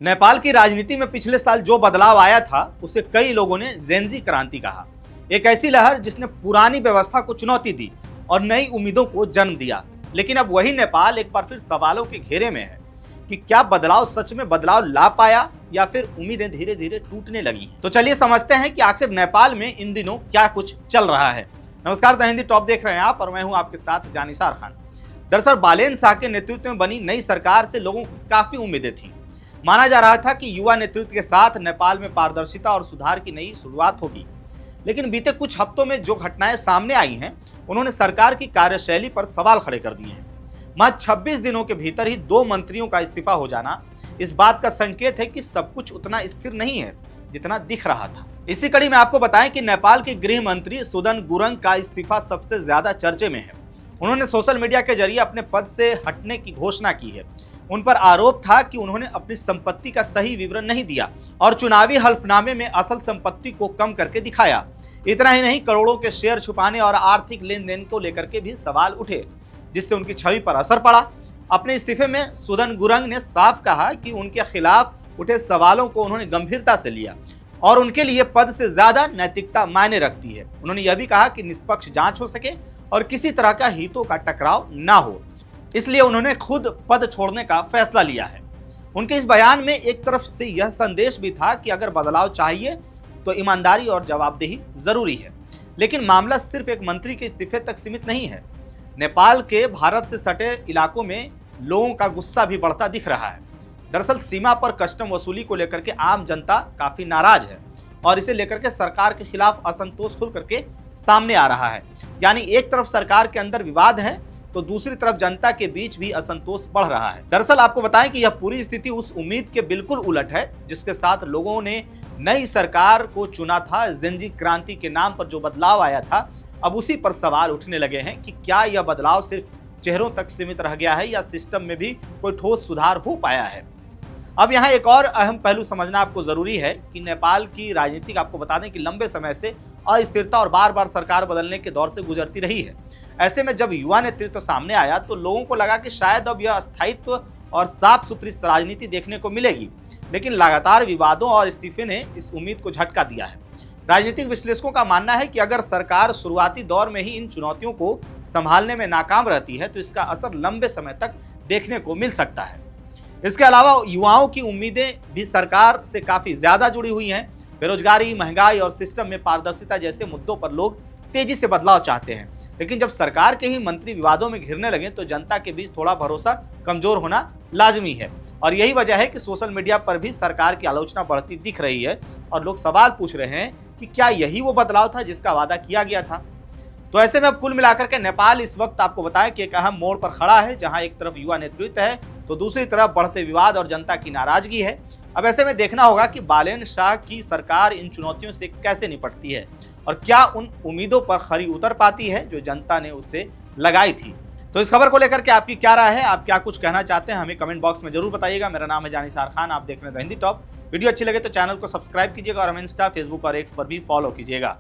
नेपाल की राजनीति में पिछले साल जो बदलाव आया था उसे कई लोगों ने जेनजी क्रांति कहा। एक ऐसी लहर जिसने पुरानी व्यवस्था को चुनौती दी और नई उम्मीदों को जन्म दिया। लेकिन अब वही नेपाल एक बार फिर सवालों के घेरे में है कि क्या बदलाव सच में बदलाव ला पाया या फिर उम्मीदें धीरे धीरे टूटने लगी हैं। तो चलिए समझते हैं कि आखिर नेपाल में इन दिनों क्या कुछ चल रहा है। नमस्कार, द हिंदी टॉप देख रहे हैं आप और मैं हूं आपके साथ जानिसार खान। दरअसल बालेन शाह के नेतृत्व में बनी नई सरकार से लोगों को काफी उम्मीदें थी। माना जा रहा था कि युवा नेतृत्व के साथ नेपाल में पारदर्शिता और सुधार की नई शुरुआत होगी। लेकिन बीते कुछ हफ्तों में जो घटनाएं सामने आई हैं, उन्होंने सरकार की कार्यशैली पर सवाल खड़े कर दिए हैं। मात्र 26 दिनों के भीतर ही 2 मंत्रियों का इस्तीफा हो जाना इस बात का संकेत है कि सब कुछ उतना स्थिर नहीं है जितना दिख रहा था। इसी कड़ी में आपको बताएं कि नेपाल के गृह मंत्री सुदन गुरंग का इस्तीफा सबसे ज्यादा चर्चे में है। उन्होंने सोशल मीडिया के जरिए अपने पद से हटने की घोषणा की है। उन पर आरोप था कि उन्होंने अपनी संपत्ति का सही विवरण नहीं दिया और चुनावी हल्फनामे में असल संपत्ति को कम करके दिखाया। इतना ही नहीं, करोड़ों के शेयर छुपाने और आर्थिक लेन देन को लेकर के भी सवाल उठे, जिससे उनकी छवि पर असर पड़ा। अपने इस्तीफे में सुदन गुरंग ने साफ कहा कि उनके खिलाफ उठे सवालों को उन्होंने गंभीरता से लिया और उनके लिए पद से ज्यादा नैतिकता मायने रखती है। उन्होंने यह भी कहा कि निष्पक्ष जांच हो सके और किसी तरह का हितों का टकराव ना हो, इसलिए उन्होंने खुद पद छोड़ने का फैसला लिया है। उनके इस बयान में एक तरफ से यह संदेश भी था कि अगर बदलाव चाहिए तो ईमानदारी और जवाबदेही जरूरी है। लेकिन मामला सिर्फ एक मंत्री के इस्तीफे तक सीमित नहीं है। नेपाल के भारत से सटे इलाकों में लोगों का गुस्सा भी बढ़ता दिख रहा है। दरअसल सीमा पर कस्टम वसूली को लेकर के आम जनता काफी नाराज है और इसे लेकर के सरकार के खिलाफ असंतोष खुल करके सामने आ रहा है। यानी एक तरफ सरकार के अंदर विवाद है तो दूसरी तरफ जनता के बीच भी असंतोष बढ़ रहा है। दरअसल आपको बताएं कि यह पूरी स्थिति उस उम्मीद के बिल्कुल उलट है जिसके साथ लोगों ने नई सरकार को चुना था। जेनजी क्रांति के नाम पर जो बदलाव आया था, अब उसी पर सवाल उठने लगे हैं कि क्या यह बदलाव सिर्फ चेहरों तक सीमित रह गया है या सिस्टम में भी कोई ठोस सुधार हो पाया है। अब यहाँ एक और अहम पहलू समझना आपको जरूरी है कि नेपाल की राजनीति आपको बता दें कि लंबे समय से अस्थिरता और बार बार सरकार बदलने के दौर से गुजरती रही है। ऐसे में जब युवा नेतृत्व सामने आया तो लोगों को लगा कि शायद अब यह स्थायित्व और साफ सुथरी राजनीति देखने को मिलेगी। लेकिन लगातार विवादों और इस्तीफे ने इस उम्मीद को झटका दिया है। राजनीतिक विश्लेषकों का मानना है कि अगर सरकार शुरुआती दौर में ही इन चुनौतियों को संभालने में नाकाम रहती है तो इसका असर लंबे समय तक देखने को मिल सकता है। इसके अलावा युवाओं की उम्मीदें भी सरकार से काफी ज्यादा जुड़ी हुई हैं। बेरोजगारी, महंगाई और सिस्टम में पारदर्शिता जैसे मुद्दों पर लोग तेजी से बदलाव चाहते हैं। लेकिन जब सरकार के ही मंत्री विवादों में घिरने लगे तो जनता के बीच थोड़ा भरोसा कमजोर होना लाजमी है और यही वजह है कि सोशल मीडिया पर भी सरकार की आलोचना बढ़ती दिख रही है और लोग सवाल पूछ रहे हैं कि क्या यही वो बदलाव था जिसका वादा किया गया था। तो ऐसे में अब कुल मिलाकर के नेपाल इस वक्त आपको बताएं कि एक अहम मोड़ पर खड़ा है, जहां एक तरफ युवा नेतृत्व है तो दूसरी तरफ बढ़ते विवाद और जनता की नाराजगी है। अब ऐसे में देखना होगा कि बालेन शाह की सरकार इन चुनौतियों से कैसे निपटती है और क्या उन उम्मीदों पर खरी उतर पाती है जो जनता ने उसे लगाई थी। तो इस खबर को लेकर के आपकी क्या राय है, आप क्या कुछ कहना चाहते हैं, हमें कमेंट बॉक्स में जरूर बताइएगा। मेरा नाम है जानिसार खान, आप देख रहे हैं द हिंदी टॉप। वीडियो अच्छी लगे तो चैनल को सब्सक्राइब कीजिएगा और हमें इंस्टा, फेसबुक और एक्स पर भी फॉलो कीजिएगा।